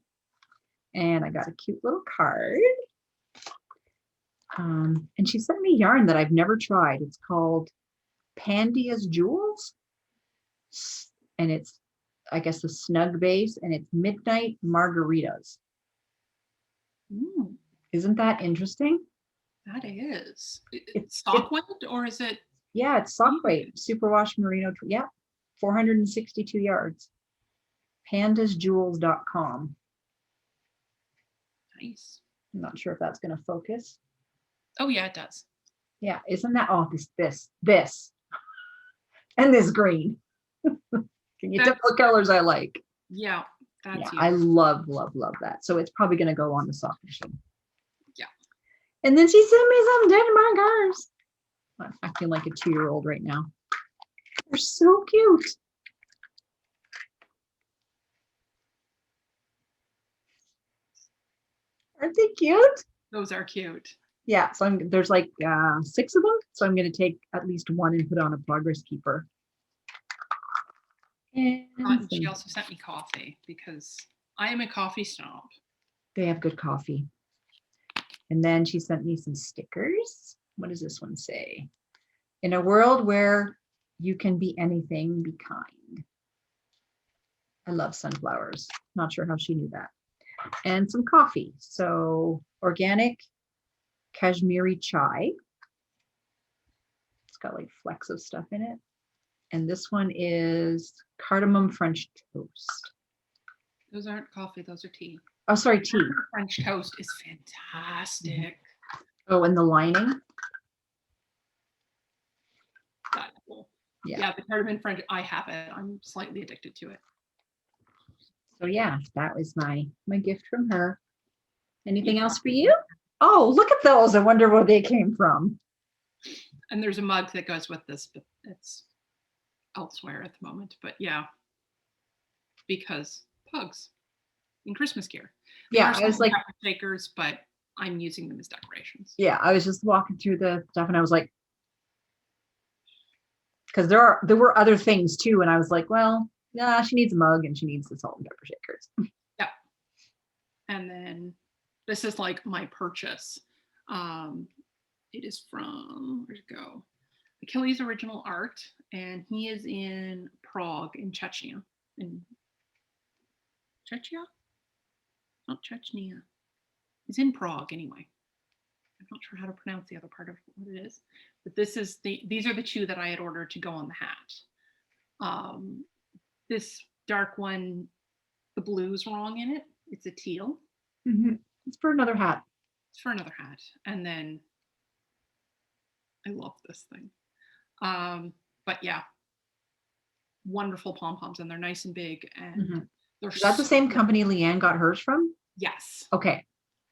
And I got a cute little card. And she sent me yarn that I've never tried. It's called Pandia's Jewels. And it's, I guess, a snug base, and it's Midnight Margaritas. Isn't that interesting? That is. It's sock weight, or is it? Yeah, it's sock weight. Superwash merino. Yeah, 462 yards. Pandasjewels.com. Nice. I'm not sure if that's going to focus. Oh yeah, it does. Yeah, isn't that? Oh, this, and this green. Can you tell what colors I like? Yeah, that's I love that. So it's probably going to go on the sock machine. Yeah. And then she sent me some stitch markers. I'm acting like a 2-year-old right now. They're so cute. Aren't they cute? Those are cute. Yeah, so there's like 6 of them. So I'm going to take at least one and put on a progress keeper. And she also sent me coffee because I am a coffee snob. They have good coffee. And then she sent me some stickers. What does this one say? In a world where you can be anything, be kind. I love sunflowers. Not sure how she knew that. And some coffee. So organic Kashmiri chai. It's got like flecks of stuff in it. And this one is cardamom French toast. Those aren't coffee, those are tea. Oh, sorry, tea. French toast is fantastic. Oh, and the lining. That's cool. Yeah. Yeah, the cardamom French, I have it. I'm slightly addicted to it. So yeah, that was my gift from her. Anything else for you? Oh, look at those. I wonder where they came from. And there's a mug that goes with this, but it's elsewhere at the moment. But yeah, because pugs in Christmas gear. Yeah, I was like shakers, but I'm using them as decorations. Yeah, I was just walking through the stuff and I was like, because there were other things too, and I was like, well, nah, she needs a mug and she needs the salt and pepper shakers. Yeah. And then this is like my purchase. It is from, where'd it go? Achilles Original Art, and he is in Prague in Chechnya. In Chechnya? Not Chechnya. He's in Prague anyway. I'm not sure how to pronounce the other part of what it is. But these are the two that I had ordered to go on the hat. This dark one, the blue's wrong in it. It's a teal. Mm-hmm. It's for another hat. It's for another hat. And then I love this thing. But yeah, wonderful pom poms, and they're nice and big, and they're. Is that the same company Leanne got hers from? Yes. Okay,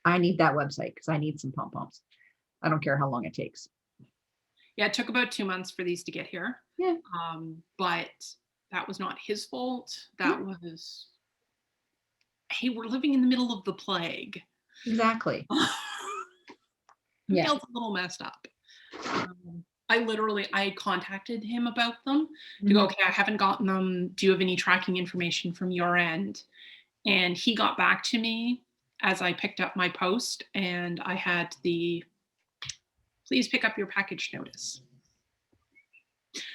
I need that website because I need some pom poms. I don't care how long it takes. Yeah, it took about 2 months for these to get here. Yeah. But that was not his fault. That was. Hey, we're living in the middle of the plague. Exactly. Yeah, it's a little messed up. I contacted him about them to go, okay, I haven't gotten them. Do you have any tracking information from your end? And he got back to me as I picked up my post, and I had the please pick up your package notice.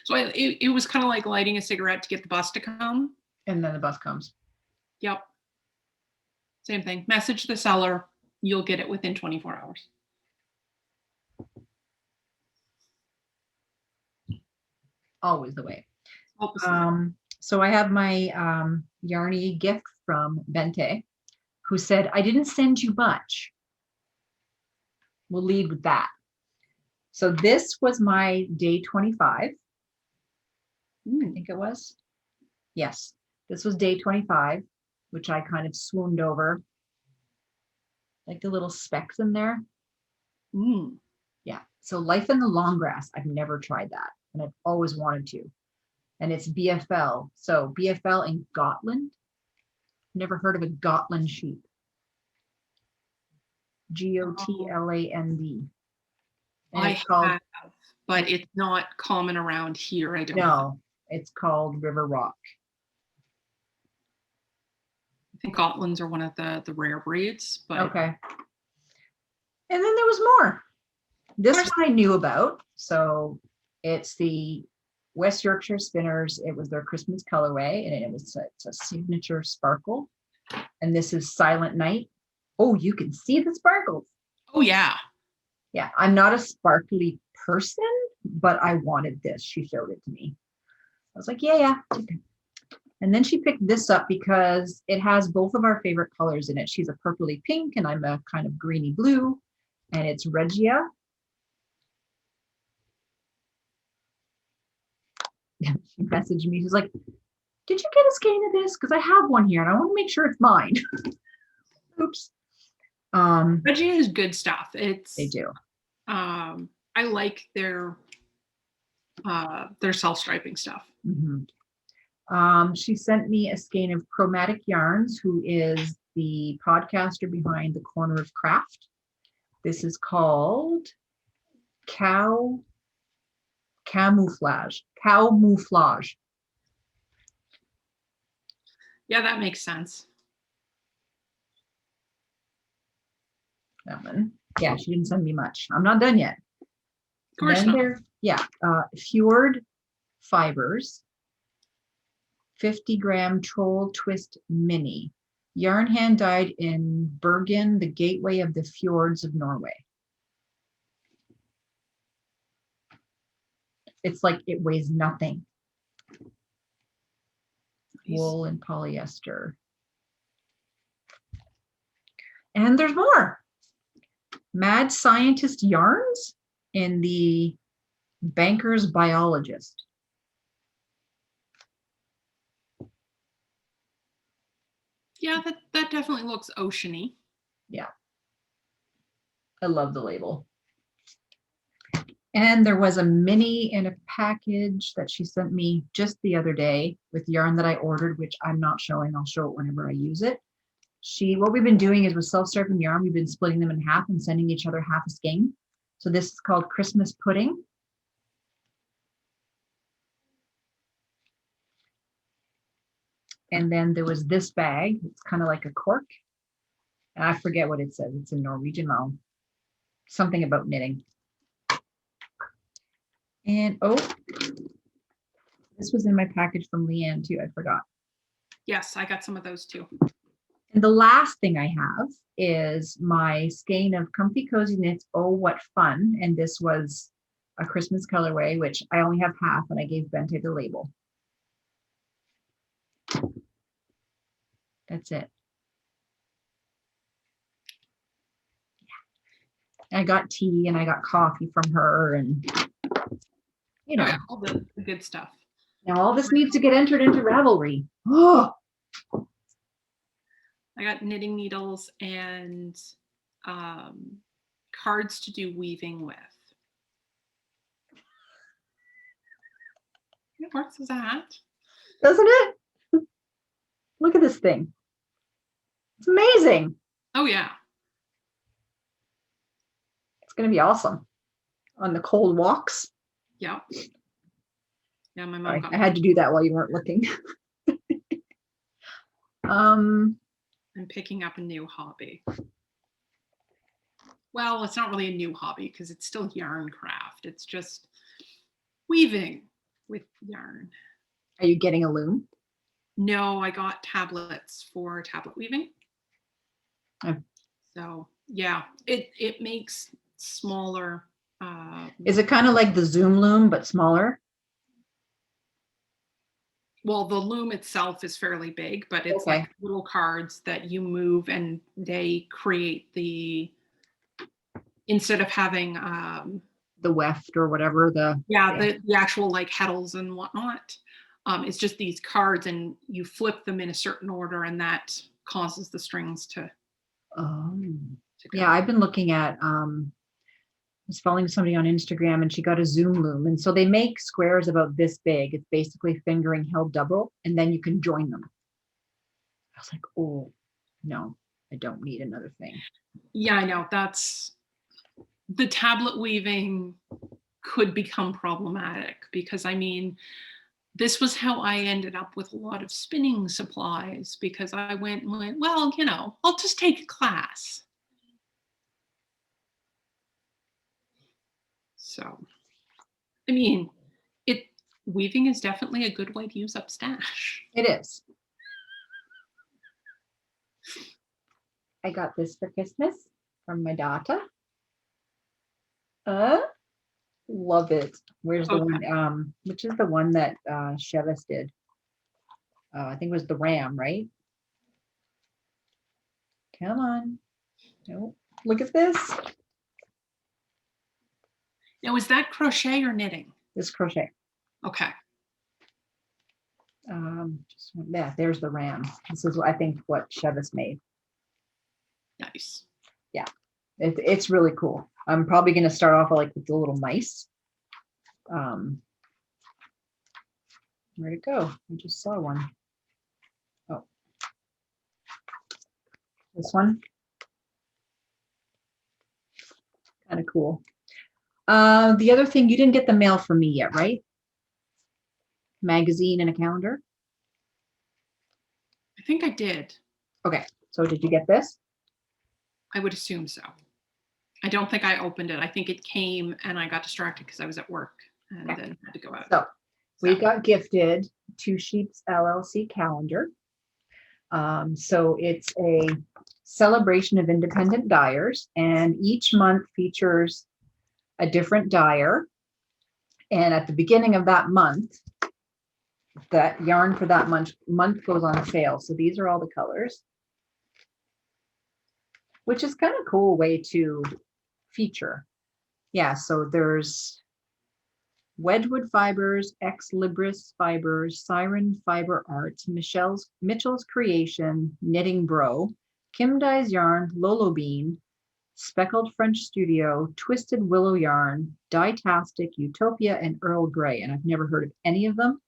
So it was kind of like lighting a cigarette to get the bus to come. And then the bus comes. Yep. Same thing. Message the seller. You'll get it within 24 hours. Always the way. So I have my yarny gift from Bente, who said, I didn't send you much. We'll lead with that. So this was my day 25. I think it was. Yes, this was day 25, which I kind of swooned over. Like the little specks in there. Yeah. So Life in the Long Grass. I've never tried that, and I've always wanted to. And it's BFL. So BFL in Gotland. Never heard of a Gotland sheep. Gotland. I have, but it's not common around here. I don't know. No, it's called River Rock. I think Gotlands are one of the rare breeds. But okay. And then there was more. This one I knew about. So it's the West Yorkshire Spinners. It was their Christmas colorway, and it's a signature sparkle. And this is Silent Night. Oh, you can see the sparkles. Oh, yeah. Yeah, I'm not a sparkly person, but I wanted this. She showed it to me. I was like, yeah. And then she picked this up because it has both of our favorite colors in it. She's a purpley pink, and I'm a kind of greeny blue, and it's Regia. She messaged me. She's like, did you get a skein of this? Because I have one here, and I want to make sure it's mine. Oops. Regia is good stuff. They do. I like their self-striping stuff. She sent me a skein of Chromatic Yarns, who is the podcaster behind The Corner of Craft. This is called Cow Camouflage. Yeah, that makes sense. That one. Yeah, she didn't send me much. I'm not done yet. Of course not. Yeah, Fjord Fibers. 50-gram Troll Twist Mini. Yarn hand dyed in Bergen, the gateway of the fjords of Norway. It's like it weighs nothing. Wool and polyester. And there's more. Mad Scientist Yarns in the Banker's Biologist. Yeah, that definitely looks oceany. Yeah. I love the label. And there was a mini in a package that she sent me just the other day with yarn that I ordered, which I'm not showing. I'll show it whenever I use it. What we've been doing is with self-serving yarn, we've been splitting them in half and sending each other half a skein. So this is called Christmas Pudding. And then there was this bag. It's kind of like a cork. And I forget what it says. It's in Norwegian. Something about knitting. And oh, this was in my package from Leanne too. I forgot. Yes, I got some of those too. And the last thing I have is my skein of Comfy Cozy Knits. Oh, what fun. And this was a Christmas colorway, which I only have half, and I gave Bente the label. That's it. Yeah. I got tea and I got coffee from her, and you know, yeah, all the good stuff. Now all this needs to get entered into Ravelry. Oh, I got knitting needles and cards to do weaving with. It works as a hat. Doesn't it? Look at this thing. It's amazing. Oh, yeah. It's going to be awesome on the cold walks. Yeah. Yeah, my mom got I had to do that while you weren't looking. I'm picking up a new hobby. Well, it's not really a new hobby because it's still yarn craft. It's just weaving with yarn. Are you getting a loom? No, I got tablets for tablet weaving. Oh. So yeah, it makes smaller. Is it kind of like the Zoom loom but smaller? Well, the loom itself is fairly big, but it's like little cards that you move and they create instead of having the weft or whatever the actual like heddles and whatnot. It's just these cards and you flip them in a certain order and that causes the strings to go. Yeah, I've been looking at I was following somebody on Instagram and she got a Zoom loom. And so they make squares about this big. It's basically fingering held double and then you can join them. I was like, oh, no, I don't need another thing. Yeah, I know. The tablet weaving could become problematic because I mean, this was how I ended up with a lot of spinning supplies because I went, well, you know, I'll just take a class. So, I mean, weaving is definitely a good way to use up stash. It is. I got this for Christmas from my daughter. Love it. Where's the one? Which is the one that Chevis did? I think it was the Ram, right? Come on. Nope. Look at this. Now, is that crochet or knitting? This crochet. Okay. There's the Ram. This is, I think, what Chevis made. Nice. Yeah, it's really cool. I'm probably going to start off like with the little mice. Where'd it go? I just saw one. Oh, this one. Kind of cool. The other thing, you didn't get the mail from me yet, right? Magazine and a calendar. I think I did. Okay, so did you get this? I would assume so. I don't think I opened it. I think it came and I got distracted because I was at work and then had to go out. So we got gifted Two Sheeps LLC calendar. So it's a celebration of independent dyers, and each month features a different dyer. And at the beginning of that month, that yarn for that month goes on sale. So these are all the colors, which is kind of a cool way to feature. Yeah, so there's Wedgwood Fibers, Ex Libris Fibers, Siren Fiber Arts, Mitchell's Creation, Knitting Bro, Kim Dyes Yarn, Lolo Bean, Speckled French Studio, Twisted Willow Yarn, Dyetastic, Utopia, and Earl Grey. And I've never heard of any of them.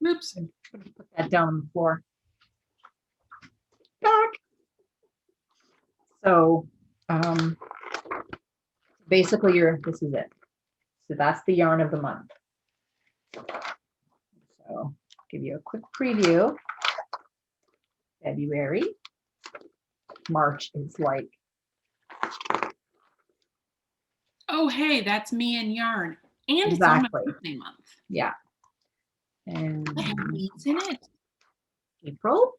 Oops. I'm going to put that down on the floor. Back. So basically this is it. So that's the yarn of the month. So I'll give you a quick preview. February. March is like. Oh, hey, that's me and yarn. And Exactly. It's on my birthday month. Yeah. And I have beads in it. April.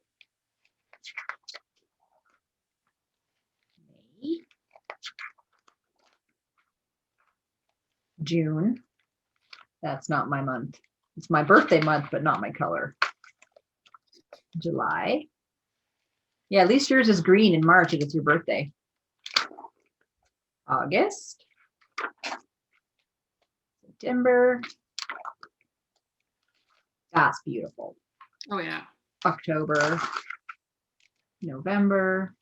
May. June. That's not my month. It's my birthday month, but not my color. July. Yeah, at least yours is green in March if it's your birthday. August. September. That's beautiful. Oh, yeah. October. November.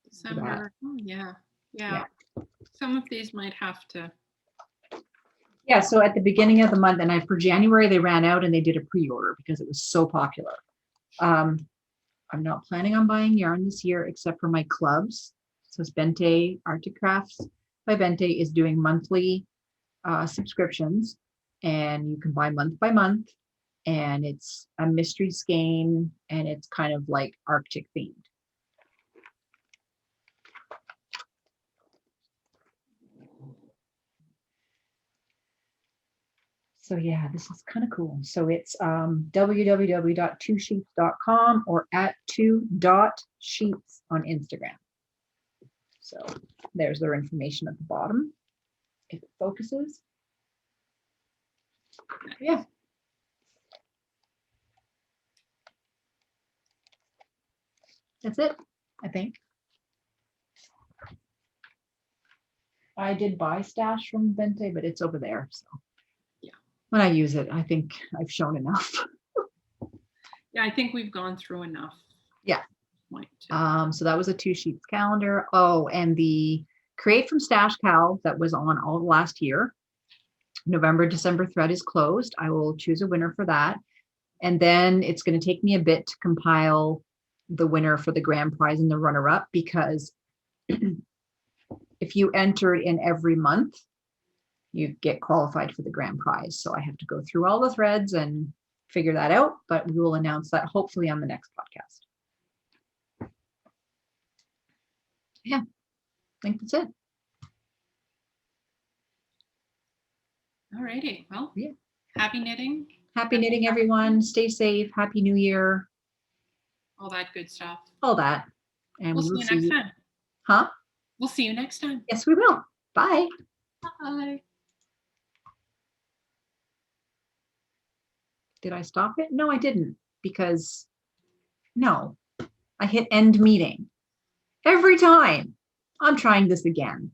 December. Oh, yeah. Yeah. Some of these might have to. Yeah, so at the beginning of the month, and for January, they ran out and they did a pre-order because it was so popular. I'm not planning on buying yarn this year except for my clubs. So Bente Arctic Crafts by Bente is doing monthly subscriptions, and you can buy month by month, and it's a mystery skein, and it's kind of like Arctic themed. So yeah, this is kind of cool. So it's www.twosheeps.com or at 2.sheeps on Instagram. So there's their information at the bottom if it focuses. Yeah. That's it, I think. I did buy stash from Bente, but it's over there. So when I use it, I think I've shown enough. Yeah, I think we've gone through enough. Yeah. So that was a Two Sheeps calendar. Oh, and the Create from Stash Cowl that was on all last year. November, December thread is closed. I will choose a winner for that. And then it's going to take me a bit to compile the winner for the grand prize and the runner-up, because if you enter in every month, you get qualified for the grand prize. So I have to go through all the threads and figure that out, but we will announce that hopefully on the next podcast. Yeah, I think that's it. All righty. Well, yeah. Happy knitting. Happy knitting, everyone. Stay safe. Happy New Year. All that good stuff. All that. And we'll see you next time. Huh? We'll see you next time. Yes, we will. Bye. Bye. Did I stop it? No, I didn't, because I hit end meeting every time. I'm trying this again.